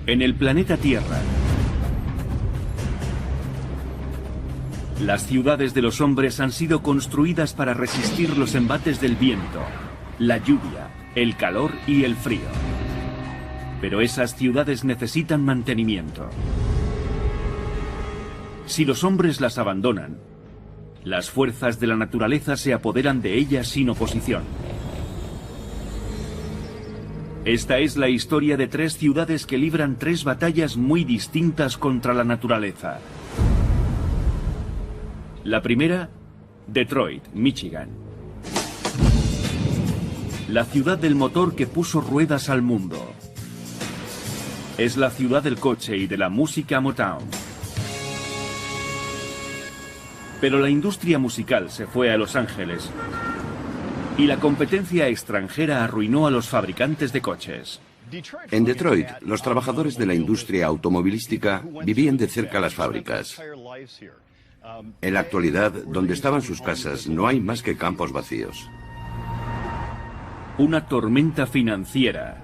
En el planeta Tierra, las ciudades de los hombres han sido construidas para resistir los embates del viento, la lluvia, el calor y el frío. Pero esas ciudades necesitan mantenimiento. Si los hombres las abandonan, las fuerzas de la naturaleza se apoderan de ellas sin oposición. Esta es la historia de tres ciudades que libran tres batallas muy distintas contra la naturaleza. La primera, Detroit, Michigan. La ciudad del motor que puso ruedas al mundo. Es la ciudad del coche y de la música Motown. Pero la industria musical se fue a Los Ángeles y la competencia extranjera arruinó a los fabricantes de coches. En Detroit, los trabajadores de la industria automovilística vivían de cerca las fábricas. En la actualidad, donde estaban sus casas, no hay más que campos vacíos. Una tormenta financiera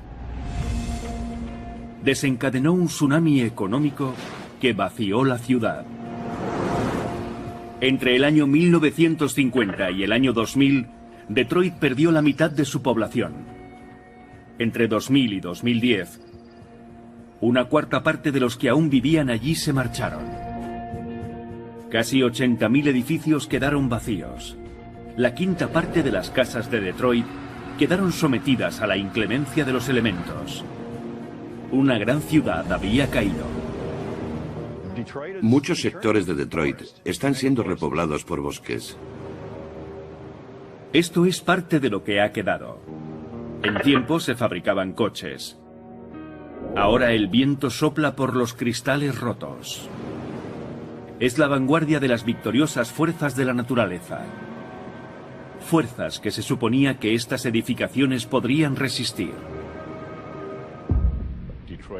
desencadenó un tsunami económico que vació la ciudad. Entre el año 1950 y el año 2000, Detroit perdió la mitad de su población. Entre 2000 y 2010, una cuarta parte de los que aún vivían allí se marcharon. Casi 80.000 edificios quedaron vacíos. La quinta parte de las casas de Detroit quedaron sometidas a la inclemencia de los elementos. Una gran ciudad había caído. Muchos sectores de Detroit están siendo repoblados por bosques. Esto es parte de lo que ha quedado. En tiempo se fabricaban coches. Ahora el viento sopla por los cristales rotos. Es la vanguardia de las victoriosas fuerzas de la naturaleza. Fuerzas que se suponía que estas edificaciones podrían resistir.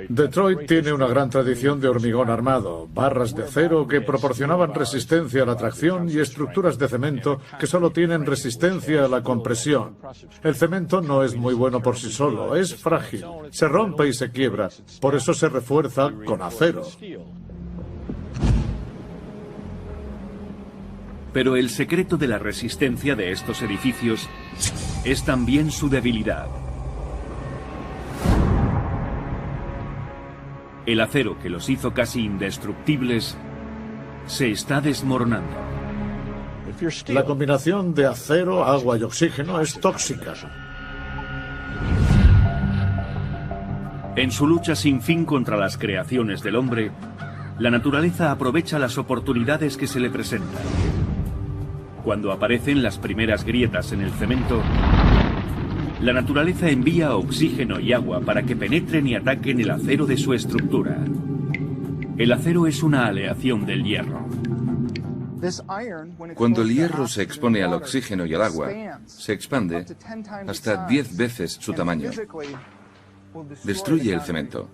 Detroit tiene una gran tradición de hormigón armado, barras de acero que proporcionaban resistencia a la tracción y estructuras de cemento que solo tienen resistencia a la compresión. El cemento no es muy bueno por sí solo, es frágil, se rompe y se quiebra, por eso se refuerza con acero. Pero el secreto de la resistencia de estos edificios es también su debilidad. El acero que los hizo casi indestructibles se está desmoronando. La combinación de acero, agua y oxígeno es tóxica. En su lucha sin fin contra las creaciones del hombre, la naturaleza aprovecha las oportunidades que se le presentan. Cuando aparecen las primeras grietas en el cemento, la naturaleza envía oxígeno y agua para que penetren y ataquen el acero de su estructura. El acero es una aleación del hierro. Cuando el hierro se expone al oxígeno y al agua, se expande hasta 10 veces su tamaño. Destruye el cemento.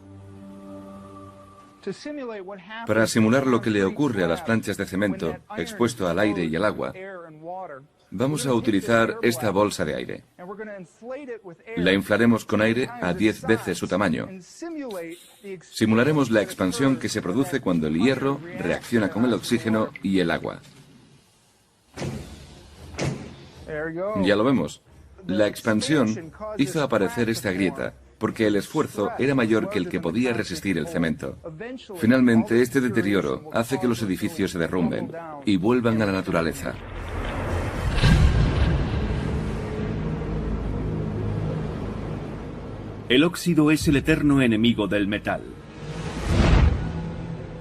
Para simular lo que le ocurre a las planchas de cemento expuesto al aire y al agua, vamos a utilizar esta bolsa de aire. La inflaremos con aire a 10 veces su tamaño. Simularemos la expansión que se produce cuando el hierro reacciona con el oxígeno y el agua. Ya lo vemos. La expansión hizo aparecer esta grieta, porque el esfuerzo era mayor que el que podía resistir el cemento. Finalmente, este deterioro hace que los edificios se derrumben y vuelvan a la naturaleza. El óxido es el eterno enemigo del metal.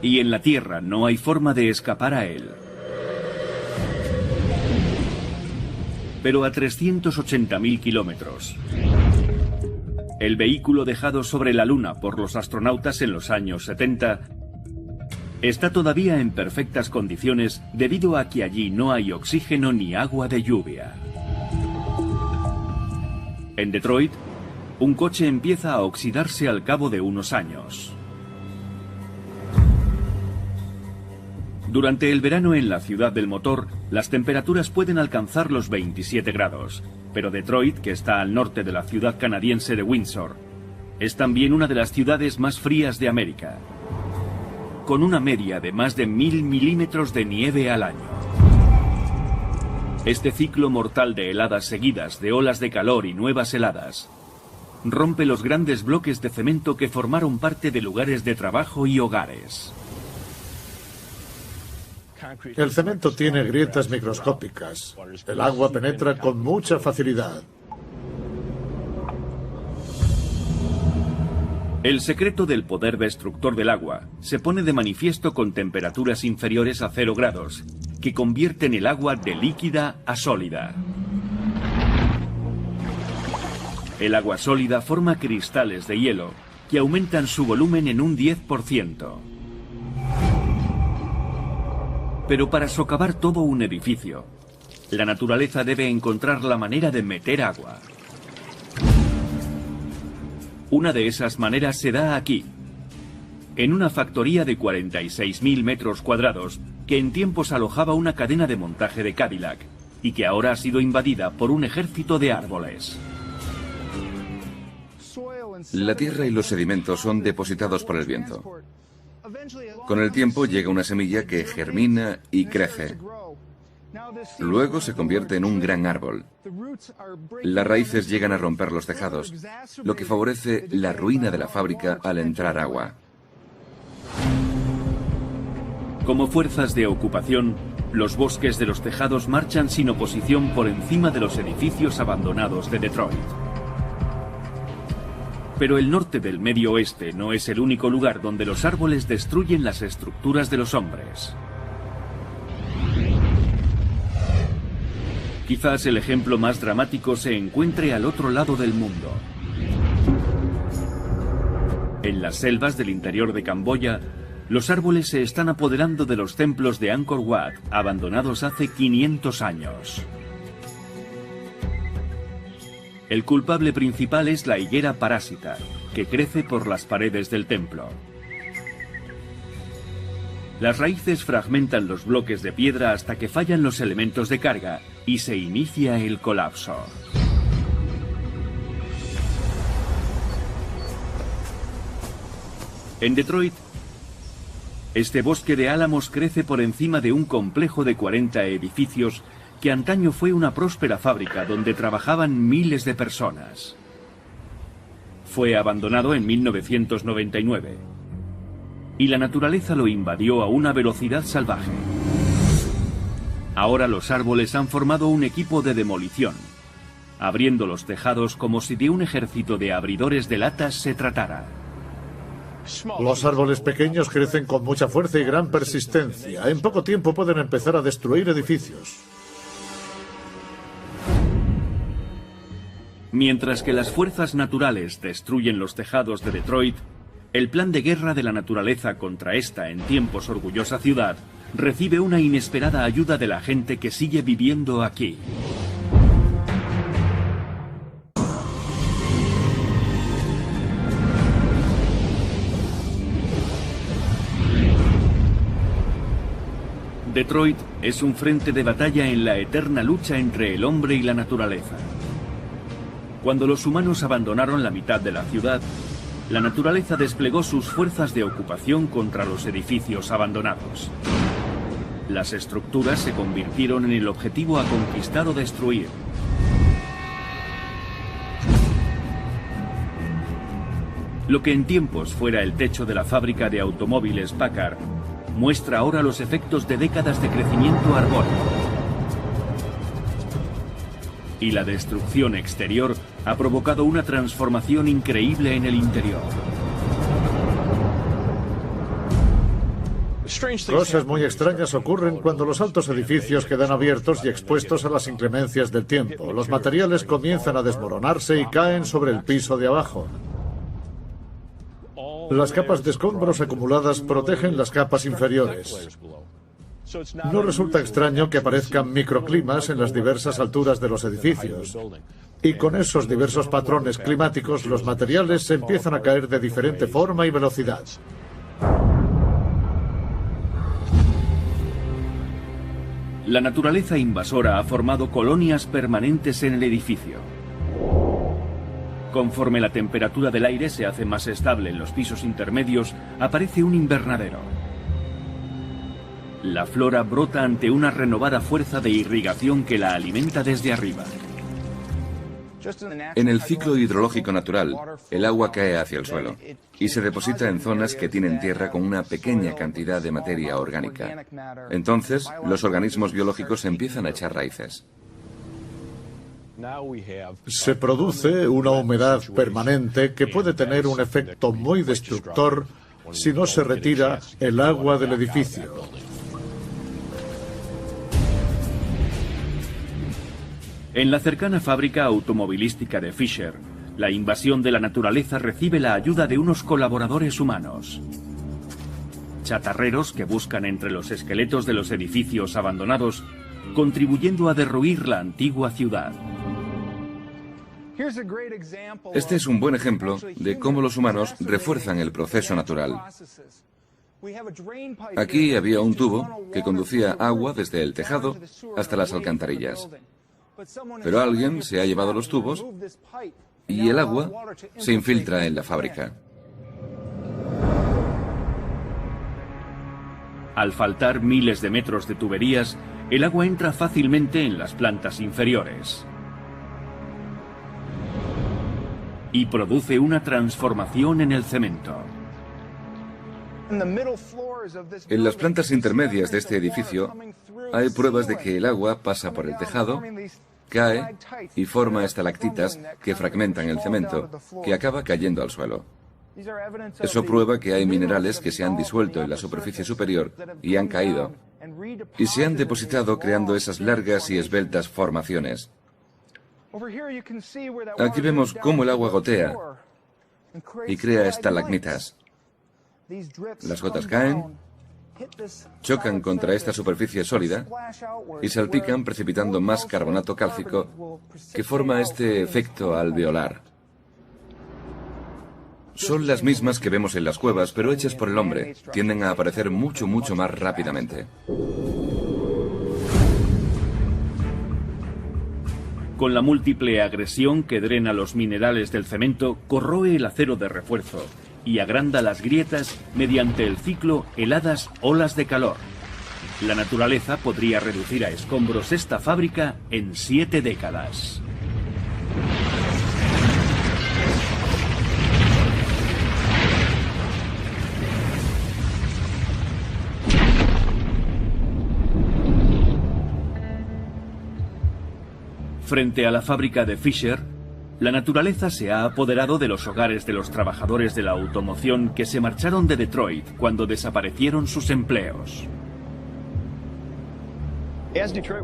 Y en la Tierra no hay forma de escapar a él. Pero a 380.000 kilómetros. El vehículo dejado sobre la Luna por los astronautas en los años 70 está todavía en perfectas condiciones debido a que allí no hay oxígeno ni agua de lluvia. En Detroit, un coche empieza a oxidarse al cabo de unos años. Durante el verano en la ciudad del motor, las temperaturas pueden alcanzar los 27 grados, pero Detroit, que está al norte de la ciudad canadiense de Windsor, Es también una de las ciudades más frías de América, con una media de más de 1000 milímetros de nieve al año. Este ciclo mortal de heladas seguidas, de olas de calor y nuevas heladas, rompe los grandes bloques de cemento que formaron parte de lugares de trabajo y hogares. El cemento tiene grietas microscópicas. El agua penetra con mucha facilidad. El secreto del poder destructor del agua se pone de manifiesto con temperaturas inferiores a 0 grados, que convierten el agua de líquida a sólida. El agua sólida forma cristales de hielo que aumentan su volumen en un 10%. Pero para socavar todo un edificio, la naturaleza debe encontrar la manera de meter agua. Una de esas maneras se da aquí, en una factoría de 46.000 metros cuadrados que en tiempos alojaba una cadena de montaje de Cadillac y que ahora ha sido invadida por un ejército de árboles. La tierra y los sedimentos son depositados por el viento. Con el tiempo llega una semilla que germina y crece. Luego se convierte en un gran árbol. Las raíces llegan a romper los tejados, lo que favorece la ruina de la fábrica al entrar agua. Como fuerzas de ocupación, los bosques de los tejados marchan sin oposición por encima de los edificios abandonados de Detroit. Pero el norte del Medio Oeste no es el único lugar donde los árboles destruyen las estructuras de los hombres. Quizás el ejemplo más dramático se encuentre al otro lado del mundo. En las selvas del interior de Camboya, los árboles se están apoderando de los templos de Angkor Wat, abandonados hace 500 años. El culpable principal es la higuera parásita, que crece por las paredes del templo. Las raíces fragmentan los bloques de piedra hasta que fallan los elementos de carga y se inicia el colapso. En Detroit, este bosque de álamos crece por encima de un complejo de 40 edificios que antaño fue una próspera fábrica donde trabajaban miles de personas. Fue abandonado en 1999 y la naturaleza lo invadió a una velocidad salvaje. Ahora los árboles han formado un equipo de demolición, abriendo los tejados como si de un ejército de abridores de latas se tratara. Los árboles pequeños crecen con mucha fuerza y gran persistencia. En poco tiempo pueden empezar a destruir edificios. Mientras que las fuerzas naturales destruyen los tejados de Detroit, el plan de guerra de la naturaleza contra esta en tiempos orgullosa ciudad recibe una inesperada ayuda de la gente que sigue viviendo aquí. Detroit es un frente de batalla en la eterna lucha entre el hombre y la naturaleza. Cuando los humanos abandonaron la mitad de la ciudad, la naturaleza desplegó sus fuerzas de ocupación contra los edificios abandonados. Las estructuras se convirtieron en el objetivo a conquistar o destruir. Lo que en tiempos fuera el techo de la fábrica de automóviles Packard, muestra ahora los efectos de décadas de crecimiento arbóreo. Y la destrucción exterior ha provocado una transformación increíble en el interior. Cosas muy extrañas ocurren cuando los altos edificios quedan abiertos y expuestos a las inclemencias del tiempo. Los materiales comienzan a desmoronarse y caen sobre el piso de abajo. Las capas de escombros acumuladas protegen las capas inferiores. No resulta extraño que aparezcan microclimas en las diversas alturas de los edificios. Y con esos diversos patrones climáticos, los materiales se empiezan a caer de diferente forma y velocidad. La naturaleza invasora ha formado colonias permanentes en el edificio. Conforme la temperatura del aire se hace más estable en los pisos intermedios, aparece un invernadero. La flora brota ante una renovada fuerza de irrigación que la alimenta desde arriba. En el ciclo hidrológico natural, el agua cae hacia el suelo y se deposita en zonas que tienen tierra con una pequeña cantidad de materia orgánica. Entonces, los organismos biológicos empiezan a echar raíces. Se produce una humedad permanente que puede tener un efecto muy destructor si no se retira el agua del edificio. En la cercana fábrica automovilística de Fisher, la invasión de la naturaleza recibe la ayuda de unos colaboradores humanos. Chatarreros que buscan entre los esqueletos de los edificios abandonados, contribuyendo a derruir la antigua ciudad. Este es un buen ejemplo de cómo los humanos refuerzan el proceso natural. Aquí había un tubo que conducía agua desde el tejado hasta las alcantarillas. Pero alguien se ha llevado los tubos y el agua se infiltra en la fábrica. Al faltar miles de metros de tuberías, el agua entra fácilmente en las plantas inferiores y produce una transformación en el cemento. En las plantas intermedias de este edificio hay pruebas de que el agua pasa por el tejado, cae y forma estalactitas que fragmentan el cemento, que acaba cayendo al suelo. Eso prueba que hay minerales que se han disuelto en la superficie superior y han caído, y se han depositado creando esas largas y esbeltas formaciones. Aquí vemos cómo el agua gotea y crea estalagmitas. Las gotas caen, chocan contra esta superficie sólida y salpican precipitando más carbonato cálcico que forma este efecto alveolar. Son las mismas que vemos en las cuevas, pero hechas por el hombre. Tienden a aparecer mucho más rápidamente. Con la múltiple agresión que drena los minerales del cemento, corroe el acero de refuerzo y agranda las grietas mediante el ciclo heladas olas de calor. La naturaleza podría reducir a escombros esta fábrica en 7 décadas. Frente a la fábrica de Fisher, la naturaleza se ha apoderado de los hogares de los trabajadores de la automoción que se marcharon de Detroit cuando desaparecieron sus empleos.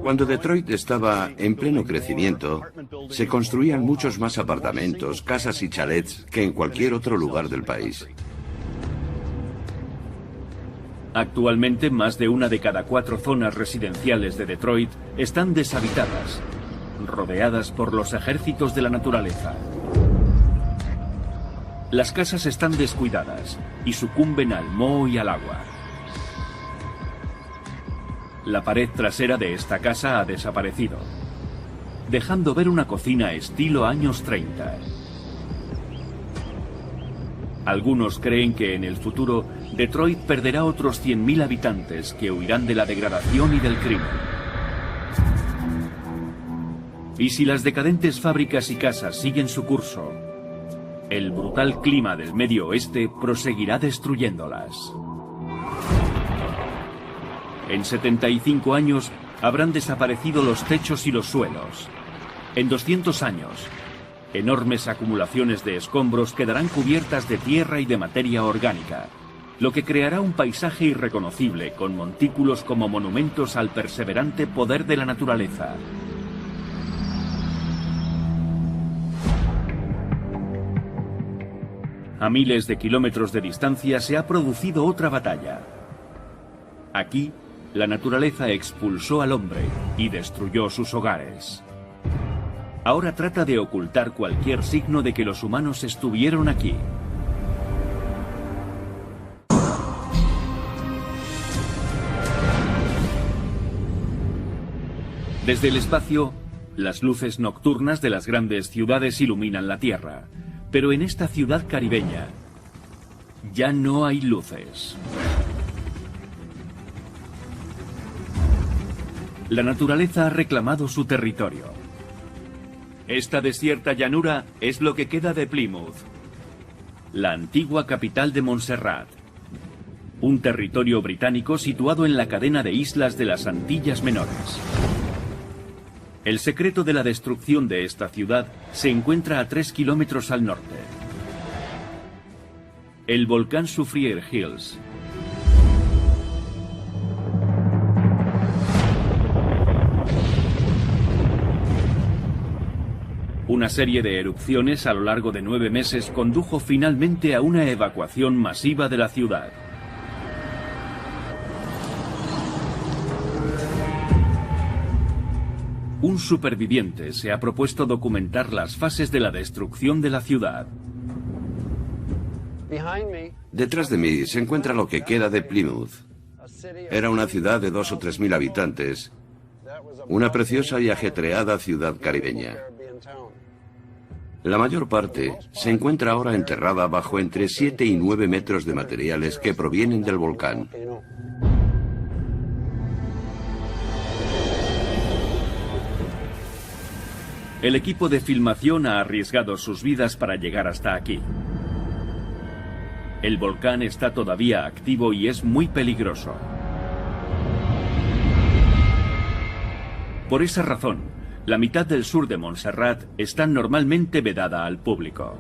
Cuando Detroit estaba en pleno crecimiento, se construían muchos más apartamentos, casas y chalets que en cualquier otro lugar del país. Actualmente, más de 1 de cada 4 zonas residenciales de Detroit están deshabitadas, rodeadas por los ejércitos de la naturaleza. Las casas están descuidadas y sucumben al moho y al agua. La pared trasera de esta casa ha desaparecido, dejando ver una cocina estilo años 30. Algunos creen que en el futuro Detroit perderá otros 100.000 habitantes que huirán de la degradación y del crimen. Y si las decadentes fábricas y casas siguen su curso, el brutal clima del Medio Oeste proseguirá destruyéndolas. En 75 años habrán desaparecido los techos y los suelos. En 200 años, enormes acumulaciones de escombros quedarán cubiertas de tierra y de materia orgánica, lo que creará un paisaje irreconocible con montículos como monumentos al perseverante poder de la naturaleza. A miles de kilómetros de distancia se ha producido otra batalla. Aquí, la naturaleza expulsó al hombre y destruyó sus hogares. Ahora trata de ocultar cualquier signo de que los humanos estuvieron aquí. Desde el espacio, Las luces nocturnas de las grandes ciudades iluminan la Tierra, pero en esta ciudad caribeña ya no hay luces. La naturaleza ha reclamado su territorio. Esta desierta llanura es lo que queda de Plymouth, la antigua capital de Montserrat, un territorio británico situado en la cadena de islas de las Antillas Menores. El secreto de la destrucción de esta ciudad se encuentra a 3 kilómetros al norte. El volcán Soufriere Hills. Una serie de erupciones a lo largo de 9 meses condujo finalmente a una evacuación masiva de la ciudad. Un superviviente se ha propuesto documentar las fases de la destrucción de la ciudad. Detrás de mí se encuentra lo que queda de Plymouth. Era una ciudad de 2.000 o 3.000 habitantes, una preciosa y ajetreada ciudad caribeña. La mayor parte se encuentra ahora enterrada bajo entre 7 y 9 metros de materiales que provienen del volcán. El equipo de filmación ha arriesgado sus vidas para llegar hasta aquí. El volcán está todavía activo y es muy peligroso. Por esa razón, la mitad del sur de Montserrat está normalmente vedada al público.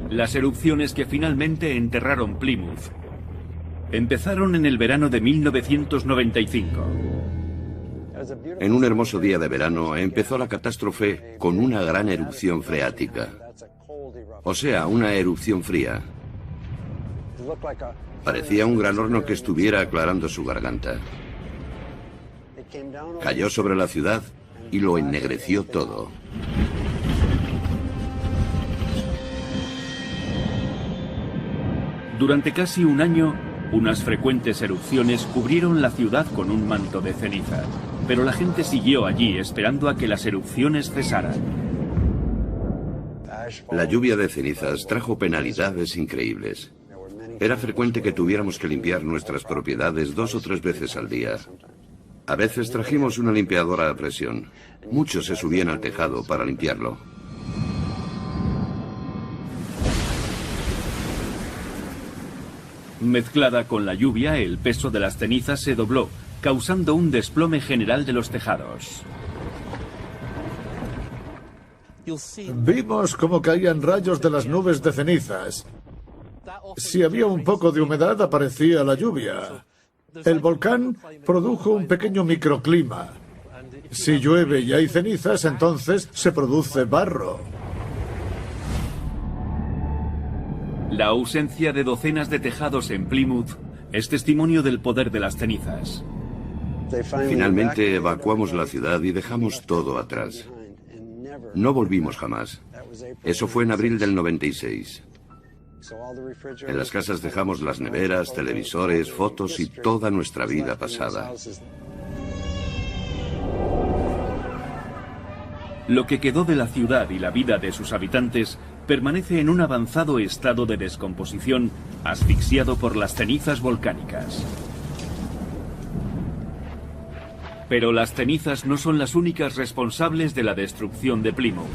Las erupciones que finalmente enterraron Plymouth empezaron en el verano de 1995. En un hermoso día de verano empezó la catástrofe con una gran erupción freática. O sea, una erupción fría. Parecía un gran horno que estuviera aclarando su garganta. Cayó sobre la ciudad y lo ennegreció todo. Durante casi un año, unas frecuentes erupciones cubrieron la ciudad con un manto de ceniza, pero la gente siguió allí esperando a que las erupciones cesaran. La lluvia de cenizas trajo penalidades increíbles. Era frecuente que tuviéramos que limpiar nuestras propiedades 2 o 3 veces al día. A veces trajimos una limpiadora a presión. Muchos se subían al tejado para limpiarlo. Mezclada con la lluvia, el peso de las cenizas se dobló, causando un desplome general de los tejados. Vimos cómo caían rayos de las nubes de cenizas. Si había un poco de humedad, aparecía la lluvia. El volcán produjo un pequeño microclima. Si llueve y hay cenizas, entonces se produce barro. La ausencia de docenas de tejados en Plymouth es testimonio del poder de las cenizas. Finalmente evacuamos la ciudad y dejamos todo atrás. No volvimos jamás. Eso fue en abril del 96. En las casas dejamos las neveras, televisores, fotos y toda nuestra vida pasada. Lo que quedó de la ciudad y la vida de sus habitantes permanece en un avanzado estado de descomposición, asfixiado por las cenizas volcánicas. Pero las cenizas no son las únicas responsables de la destrucción de Plymouth.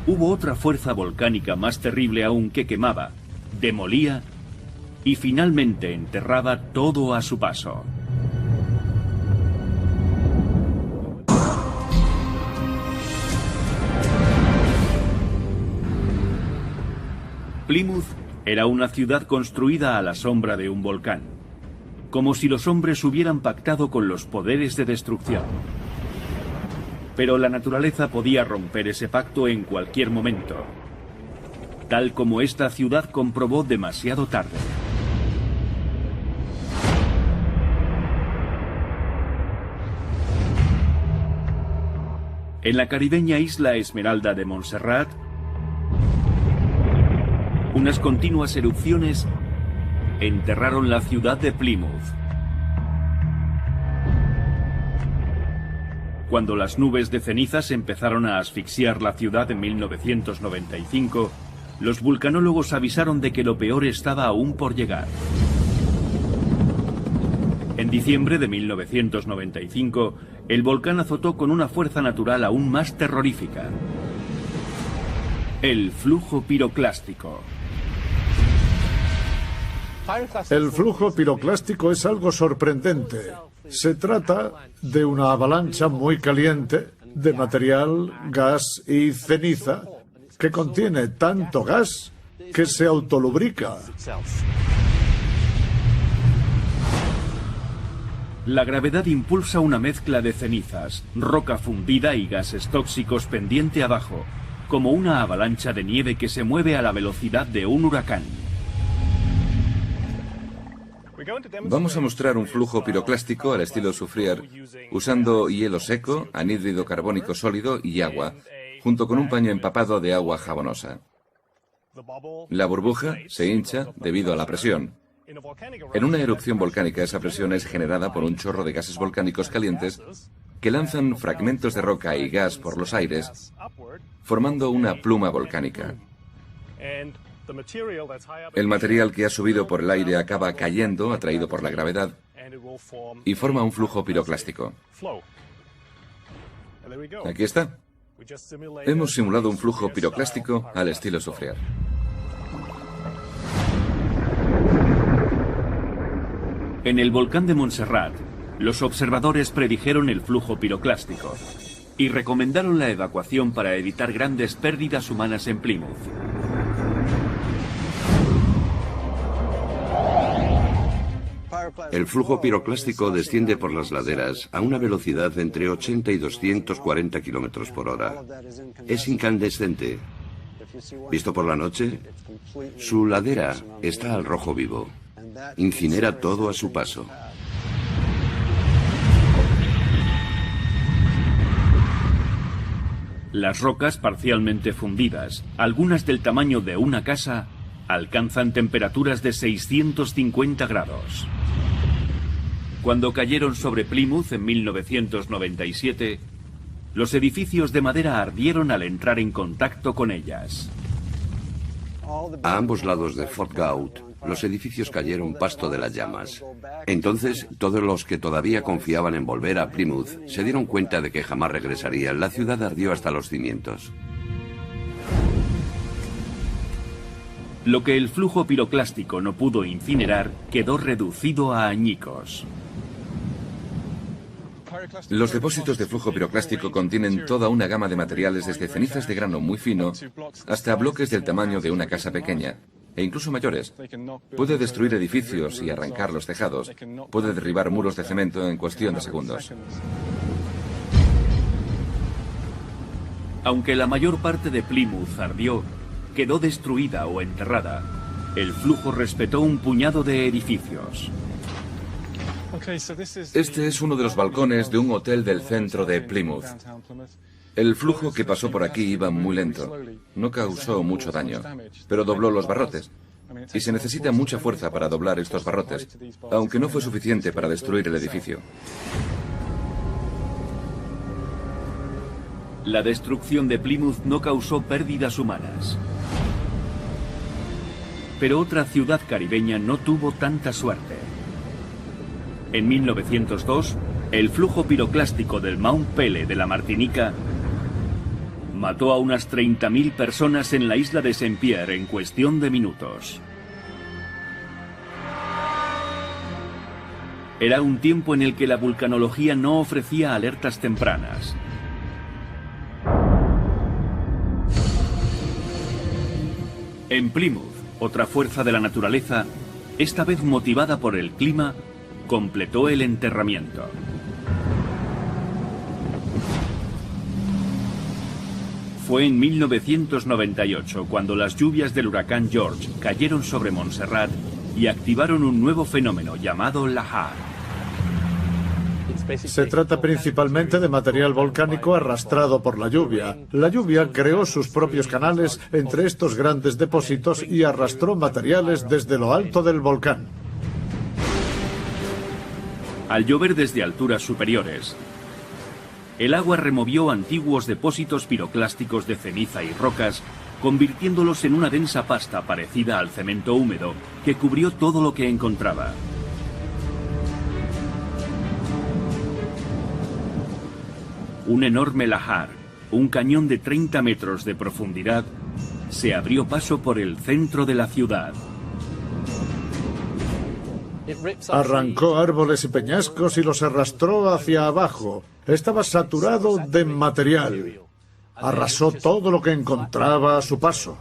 Hubo otra fuerza volcánica más terrible aún que quemaba, demolía y finalmente enterraba todo a su paso. Plymouth era una ciudad construida a la sombra de un volcán, como si los hombres hubieran pactado con los poderes de destrucción. Pero la naturaleza podía romper ese pacto en cualquier momento, tal como esta ciudad comprobó demasiado tarde. En la caribeña isla Esmeralda de Montserrat, unas continuas erupciones enterraron la ciudad de Plymouth. Cuando las nubes de cenizas empezaron a asfixiar la ciudad en 1995, los vulcanólogos avisaron de que lo peor estaba aún por llegar. En diciembre de 1995, el volcán azotó con una fuerza natural aún más terrorífica: el flujo piroclástico. El flujo piroclástico es algo sorprendente. Se trata de una avalancha muy caliente de material, gas y ceniza que contiene tanto gas que se autolubrica. La gravedad impulsa una mezcla de cenizas, roca fundida y gases tóxicos pendiente abajo, como una avalancha de nieve que se mueve a la velocidad de un huracán. Vamos a mostrar un flujo piroclástico al estilo Soufrière, usando hielo seco, anhídrido carbónico sólido y agua, junto con un paño empapado de agua jabonosa. La burbuja se hincha debido a la presión. En una erupción volcánica, esa presión es generada por un chorro de gases volcánicos calientes que lanzan fragmentos de roca y gas por los aires, formando una pluma volcánica. El material que ha subido por el aire acaba cayendo, atraído por la gravedad, y forma un flujo piroclástico. Aquí está. Hemos simulado un flujo piroclástico al estilo Soufrière. En el volcán de Montserrat, los observadores predijeron el flujo piroclástico y recomendaron la evacuación para evitar grandes pérdidas humanas en Plymouth. El flujo piroclástico desciende por las laderas a una velocidad entre 80 y 240 kilómetros por hora. Es incandescente. Visto por la noche, su ladera está al rojo vivo. Incinera todo a su paso. Las rocas parcialmente fundidas, algunas del tamaño de una casa, alcanzan temperaturas de 650 grados. Cuando cayeron sobre Plymouth en 1997, los edificios de madera ardieron al entrar en contacto con ellas. A ambos lados de Fort Gaunt, los edificios cayeron pasto de las llamas. Entonces, todos los que todavía confiaban en volver a Plymouth se dieron cuenta de que jamás regresarían. La ciudad ardió hasta los cimientos. Lo que el flujo piroclástico no pudo incinerar quedó reducido a añicos. Los depósitos de flujo piroclástico contienen toda una gama de materiales, desde cenizas de grano muy fino hasta bloques del tamaño de una casa pequeña, e incluso mayores. Puede destruir edificios y arrancar los tejados. Puede derribar muros de cemento en cuestión de segundos. Aunque la mayor parte de Plymouth ardió, quedó destruida o enterrada, el flujo respetó un puñado de edificios. Este es uno de los balcones de un hotel del centro de Plymouth. El flujo que pasó por aquí iba muy lento. No causó mucho daño, pero dobló los barrotes. Y se necesita mucha fuerza para doblar estos barrotes, aunque no fue suficiente para destruir el edificio. La destrucción de Plymouth no causó pérdidas humanas. Pero otra ciudad caribeña no tuvo tanta suerte. En 1902, el flujo piroclástico del Mount Pele de la Martinica mató a unas 30.000 personas en la isla de Saint-Pierre en cuestión de minutos. Era un tiempo en el que la vulcanología no ofrecía alertas tempranas. En Plymouth, otra fuerza de la naturaleza, esta vez motivada por el clima, completó el enterramiento. Fue en 1998 cuando las lluvias del huracán George cayeron sobre Montserrat y activaron un nuevo fenómeno llamado lahar. Se trata principalmente de material volcánico arrastrado por la lluvia. La lluvia creó sus propios canales entre estos grandes depósitos y arrastró materiales desde lo alto del volcán. Al llover desde alturas superiores, el agua removió antiguos depósitos piroclásticos de ceniza y rocas, convirtiéndolos en una densa pasta parecida al cemento húmedo que cubrió todo lo que encontraba. Un enorme lahar, un cañón de 30 metros de profundidad, se abrió paso por el centro de la ciudad. Arrancó árboles y peñascos y los arrastró hacia abajo. Estaba saturado de material. Arrasó todo lo que encontraba a su paso.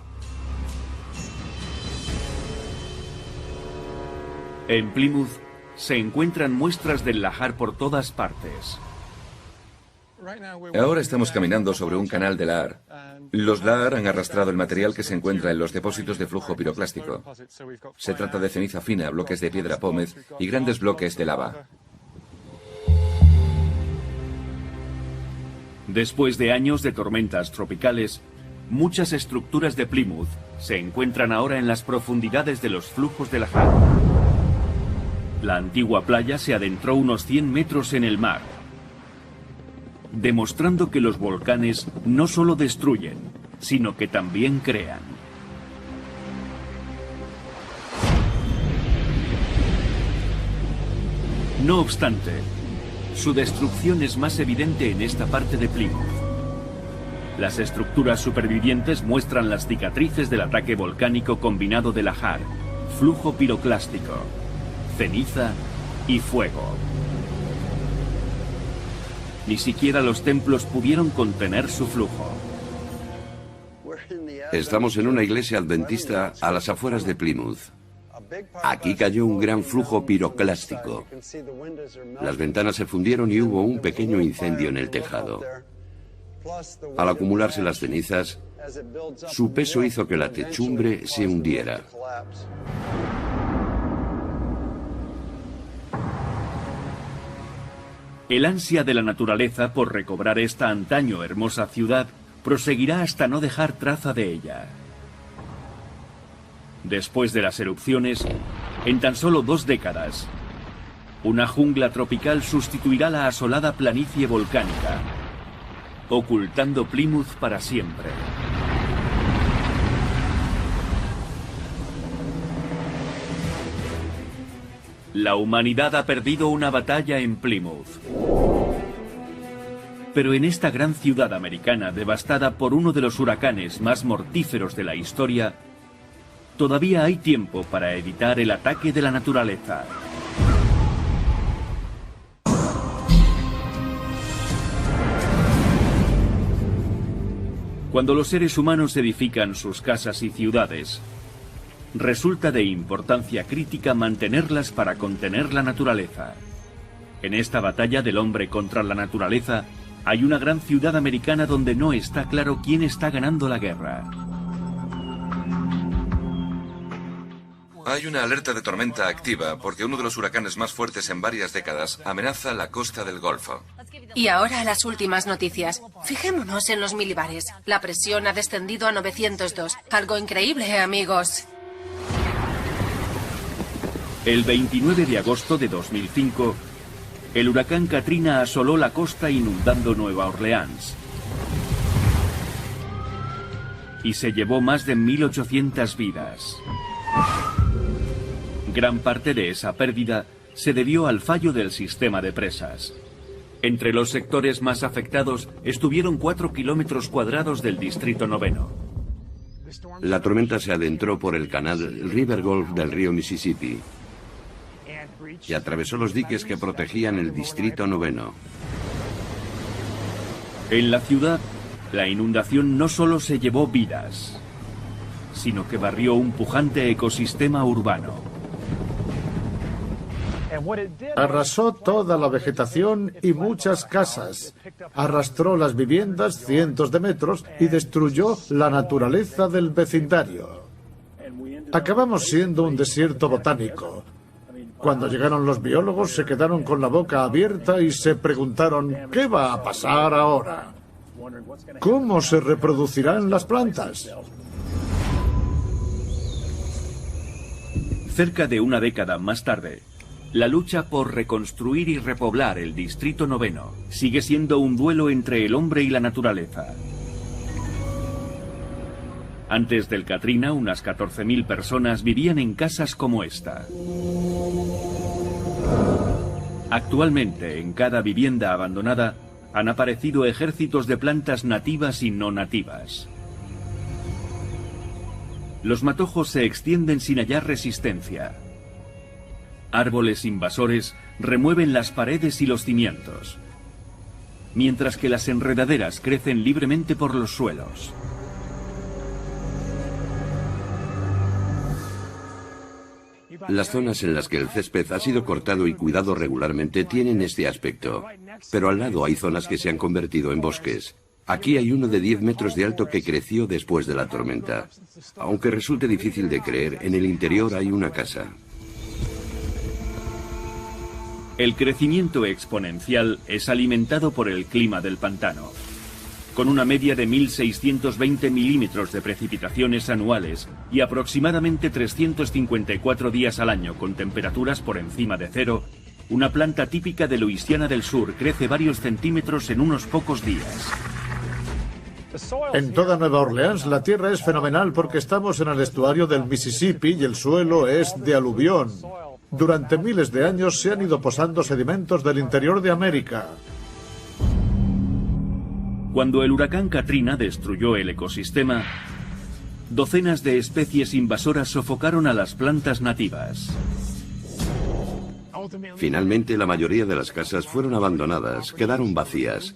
En Plymouth se encuentran muestras del lahar por todas partes. Ahora estamos caminando sobre un canal de lahar. Los lahar han arrastrado el material que se encuentra en los depósitos de flujo piroclástico. Se trata de ceniza fina, bloques de piedra pómez y grandes bloques de lava. Después de años de tormentas tropicales, muchas estructuras de Plymouth se encuentran ahora en las profundidades de los flujos del lahar. La antigua playa se adentró unos 100 metros en el mar, demostrando que los volcanes no solo destruyen, sino que también crean. No obstante, su destrucción es más evidente en esta parte de Plymouth. Las estructuras supervivientes muestran las cicatrices del ataque volcánico combinado de lahar, flujo piroclástico, ceniza y fuego. Ni siquiera los templos pudieron contener su flujo. Estamos en una iglesia adventista a las afueras de Plymouth. Aquí cayó un gran flujo piroclástico. Las ventanas se fundieron y hubo un pequeño incendio en el tejado. Al acumularse las cenizas, su peso hizo que la techumbre se hundiera. El ansia de la naturaleza por recobrar esta antaño hermosa ciudad proseguirá hasta no dejar traza de ella. Después de las erupciones, en tan solo 2 décadas, una jungla tropical sustituirá la asolada planicie volcánica, ocultando Plymouth para siempre. La humanidad ha perdido una batalla en Plymouth. Pero en esta gran ciudad americana devastada por uno de los huracanes más mortíferos de la historia, todavía hay tiempo para evitar el ataque de la naturaleza. Cuando los seres humanos edifican sus casas y ciudades, resulta de importancia crítica mantenerlas para contener la naturaleza. En esta batalla del hombre contra la naturaleza, hay una gran ciudad americana donde no está claro quién está ganando la guerra. Hay una alerta de tormenta activa porque uno de los huracanes más fuertes en varias décadas amenaza la costa del Golfo. Y ahora las últimas noticias. Fijémonos en los milibares. La presión ha descendido a 902. Algo increíble, amigos. El 29 de agosto de 2005, el huracán Katrina asoló la costa inundando Nueva Orleans y se llevó más de 1.800 vidas. Gran parte de esa pérdida se debió al fallo del sistema de presas. Entre los sectores más afectados estuvieron 4 kilómetros cuadrados del Distrito 9. La tormenta se adentró por el canal River Gulf del río Mississippi y atravesó los diques que protegían el Distrito 9. En la ciudad, la inundación no solo se llevó vidas, sino que barrió un pujante ecosistema urbano. Arrasó toda la vegetación y muchas casas. Arrastró las viviendas cientos de metros y destruyó la naturaleza del vecindario. Acabamos siendo un desierto botánico. Cuando llegaron los biólogos se quedaron con la boca abierta y se preguntaron, ¿qué va a pasar ahora? ¿Cómo se reproducirán las plantas? Cerca de una década más tarde, la lucha por reconstruir y repoblar el Distrito Noveno sigue siendo un duelo entre el hombre y la naturaleza. Antes del Katrina, unas 14.000 personas vivían en casas como esta. Actualmente, en cada vivienda abandonada, han aparecido ejércitos de plantas nativas y no nativas. Los matojos se extienden sin hallar resistencia. Árboles invasores remueven las paredes y los cimientos, mientras que las enredaderas crecen libremente por los suelos. Las zonas en las que el césped ha sido cortado y cuidado regularmente tienen este aspecto, pero al lado hay zonas que se han convertido en bosques. Aquí hay uno de 10 metros de alto que creció después de la tormenta. Aunque resulte difícil de creer, en el interior hay una casa. El crecimiento exponencial es alimentado por el clima del pantano. Con una media de 1.620 milímetros de precipitaciones anuales y aproximadamente 354 días al año con temperaturas por encima de cero, una planta típica de Luisiana del Sur crece varios centímetros en unos pocos días. En toda Nueva Orleans la tierra es fenomenal porque estamos en el estuario del Mississippi y el suelo es de aluvión. Durante miles de años se han ido posando sedimentos del interior de América. Cuando el huracán Katrina destruyó el ecosistema, docenas de especies invasoras sofocaron a las plantas nativas. Finalmente, la mayoría de las casas fueron abandonadas, quedaron vacías.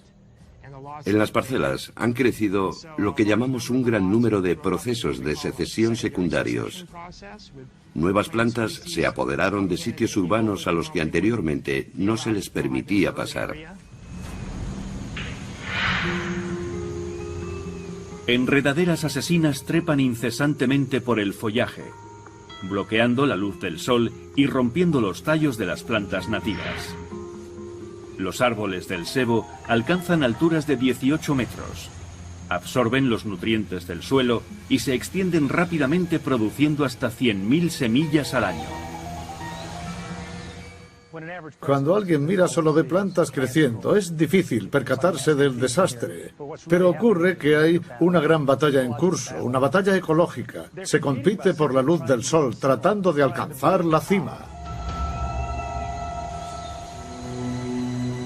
En las parcelas han crecido lo que llamamos un gran número de procesos de secesión secundarios. Nuevas plantas se apoderaron de sitios urbanos a los que anteriormente no se les permitía pasar. Enredaderas asesinas trepan incesantemente por el follaje, bloqueando la luz del sol y rompiendo los tallos de las plantas nativas. Los árboles del cebo alcanzan alturas de 18 metros, absorben los nutrientes del suelo y se extienden rápidamente produciendo hasta 100.000 semillas al año. Cuando alguien mira solo ve plantas creciendo, es difícil percatarse del desastre. Pero ocurre que hay una gran batalla en curso, una batalla ecológica. Se compite por la luz del sol, tratando de alcanzar la cima.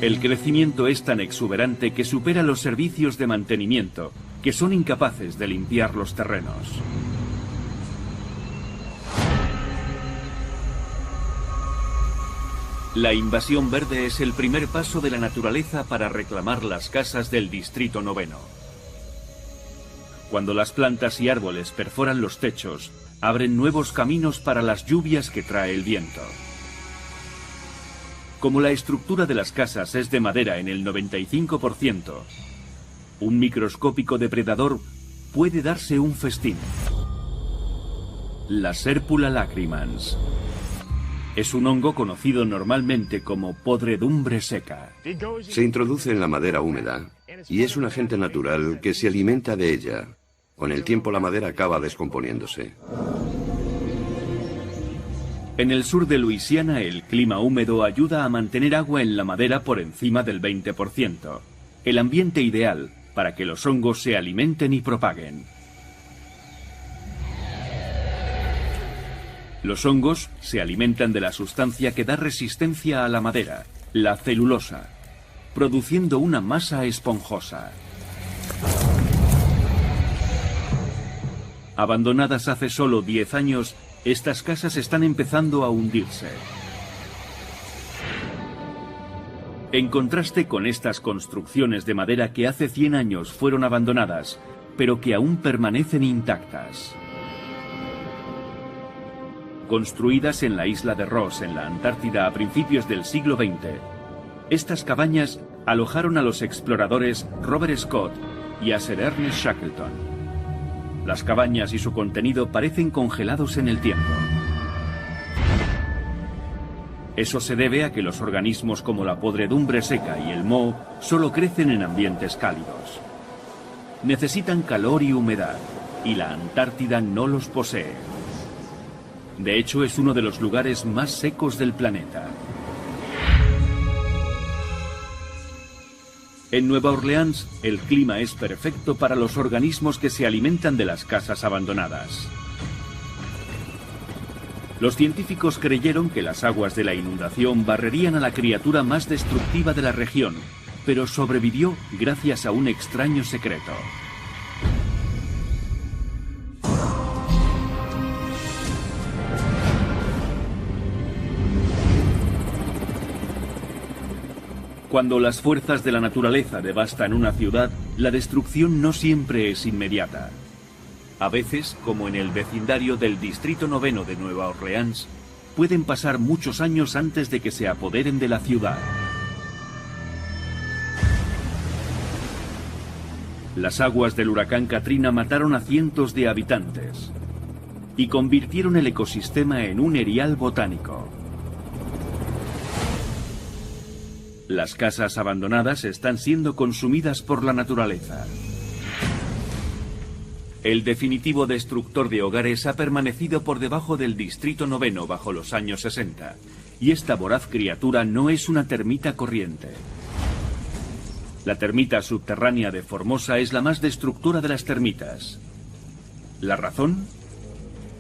El crecimiento es tan exuberante que supera los servicios de mantenimiento, que son incapaces de limpiar los terrenos. La invasión verde es el primer paso de la naturaleza para reclamar las casas del Distrito Noveno. Cuando las plantas y árboles perforan los techos, abren nuevos caminos para las lluvias que trae el viento. Como la estructura de las casas es de madera en el 95%, un microscópico depredador puede darse un festín. La Serpula lacrimans. Es un hongo conocido normalmente como podredumbre seca. Se introduce en la madera húmeda y es un agente natural que se alimenta de ella. Con el tiempo la madera acaba descomponiéndose. En el sur de Luisiana el clima húmedo ayuda a mantener agua en la madera por encima del 20%, el ambiente ideal para que los hongos se alimenten y propaguen. Los hongos se alimentan de la sustancia que da resistencia a la madera, la celulosa, produciendo una masa esponjosa. Abandonadas hace solo 10 años, estas casas están empezando a hundirse. En contraste con estas construcciones de madera que hace 100 años fueron abandonadas, pero que aún permanecen intactas. Construidas en la isla de Ross, en la Antártida, a principios del siglo XX, estas cabañas alojaron a los exploradores Robert Scott y a Sir Ernest Shackleton. Las cabañas y su contenido parecen congelados en el tiempo. Eso se debe a que los organismos como la podredumbre seca y el moho solo crecen en ambientes cálidos. Necesitan calor y humedad, y la Antártida no los posee. De hecho, es uno de los lugares más secos del planeta. En Nueva Orleans, el clima es perfecto para los organismos que se alimentan de las casas abandonadas. Los científicos creyeron que las aguas de la inundación barrerían a la criatura más destructiva de la región, pero sobrevivió gracias a un extraño secreto. Cuando las fuerzas de la naturaleza devastan una ciudad, la destrucción no siempre es inmediata. A veces, como en el vecindario del Distrito 9 de Nueva Orleans, pueden pasar muchos años antes de que se apoderen de la ciudad. Las aguas del huracán Katrina mataron a cientos de habitantes y convirtieron el ecosistema en un erial botánico. Las casas abandonadas están siendo consumidas por la naturaleza. El definitivo destructor de hogares ha permanecido por debajo del Distrito 9 bajo los años 60, y esta voraz criatura no es una termita corriente. La termita subterránea de Formosa es la más destructora de las termitas. ¿La razón?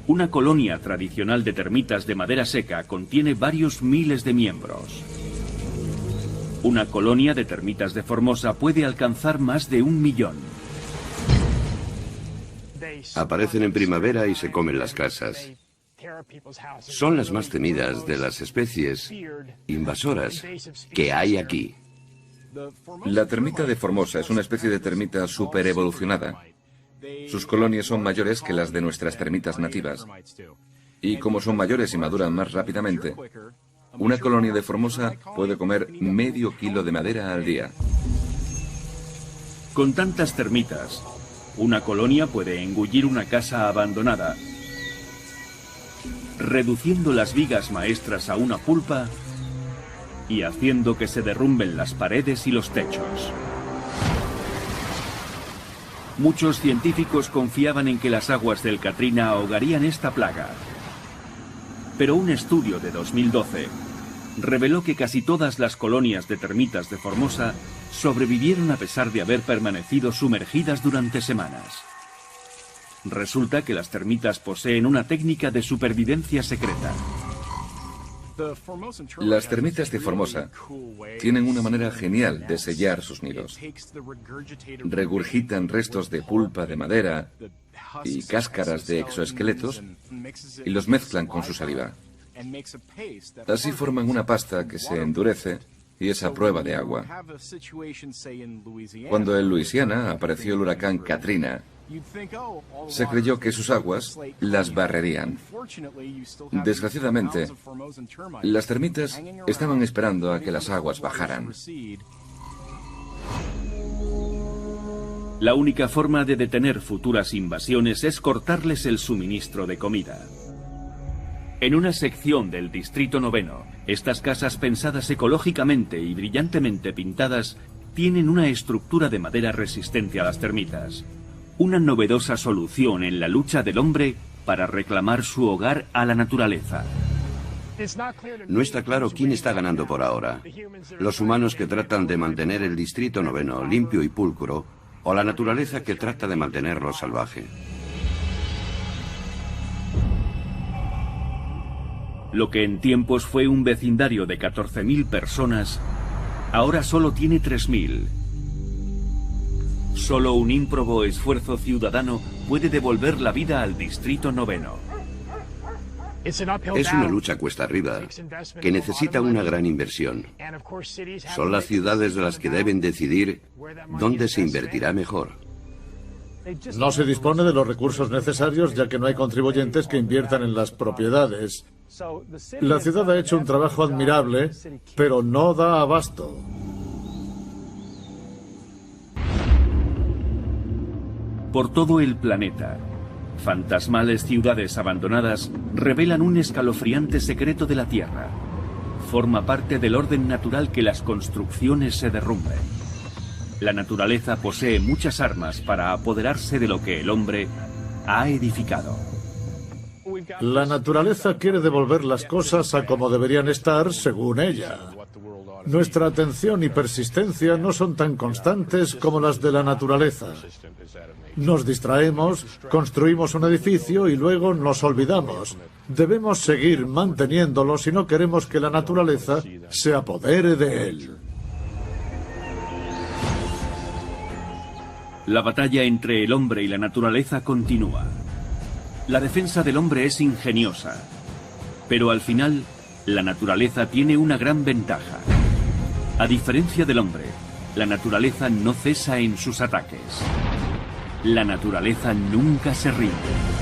Una colonia tradicional de termitas de madera seca contiene varios miles de miembros. Una colonia de termitas de Formosa puede alcanzar más de 1 millón. Aparecen en primavera y se comen las casas. Son las más temidas de las especies invasoras que hay aquí. La termita de Formosa es una especie de termita superevolucionada. Sus colonias son mayores que las de nuestras termitas nativas. Y como son mayores y maduran más rápidamente, una colonia de Formosa puede comer medio kilo de madera al día. Con tantas termitas, una colonia puede engullir una casa abandonada, reduciendo las vigas maestras a una pulpa y haciendo que se derrumben las paredes y los techos. Muchos científicos confiaban en que las aguas del Katrina ahogarían esta plaga. Pero un estudio de 2012 reveló que casi todas las colonias de termitas de Formosa sobrevivieron a pesar de haber permanecido sumergidas durante semanas. Resulta que las termitas poseen una técnica de supervivencia secreta. Las termitas de Formosa tienen una manera genial de sellar sus nidos. Regurgitan restos de pulpa de madera y cáscaras de exoesqueletos y los mezclan con su saliva. Así forman una pasta que se endurece y es a prueba de agua. Cuando en Luisiana apareció el huracán Katrina, se creyó que sus aguas las barrerían. Desgraciadamente, las termitas estaban esperando a que las aguas bajaran. La única forma de detener futuras invasiones es cortarles el suministro de comida. En una sección del Distrito 9, estas casas pensadas ecológicamente y brillantemente pintadas tienen una estructura de madera resistente a las termitas. Una novedosa solución en la lucha del hombre para reclamar su hogar a la naturaleza. No está claro quién está ganando por ahora. Los humanos que tratan de mantener el Distrito 9 limpio y pulcro, o la naturaleza que trata de mantenerlo salvaje. Lo que en tiempos fue un vecindario de 14.000 personas, ahora solo tiene 3.000. Solo un ímprobo esfuerzo ciudadano puede devolver la vida al Distrito 9. Es una lucha cuesta arriba, que necesita una gran inversión. Son las ciudades las que deben decidir dónde se invertirá mejor. No se dispone de los recursos necesarios ya que no hay contribuyentes que inviertan en las propiedades. La ciudad ha hecho un trabajo admirable, pero no da abasto. Por todo el planeta, fantasmales ciudades abandonadas revelan un escalofriante secreto de la Tierra. Forma parte del orden natural que las construcciones se derrumben. La naturaleza posee muchas armas para apoderarse de lo que el hombre ha edificado. La naturaleza quiere devolver las cosas a como deberían estar según ella. Nuestra atención y persistencia no son tan constantes como las de la naturaleza. Nos distraemos, construimos un edificio y luego nos olvidamos. Debemos seguir manteniéndolo si no queremos que la naturaleza se apodere de él. La batalla entre el hombre y la naturaleza continúa. La defensa del hombre es ingeniosa, pero al final, la naturaleza tiene una gran ventaja. A diferencia del hombre, la naturaleza no cesa en sus ataques. La naturaleza nunca se rinde.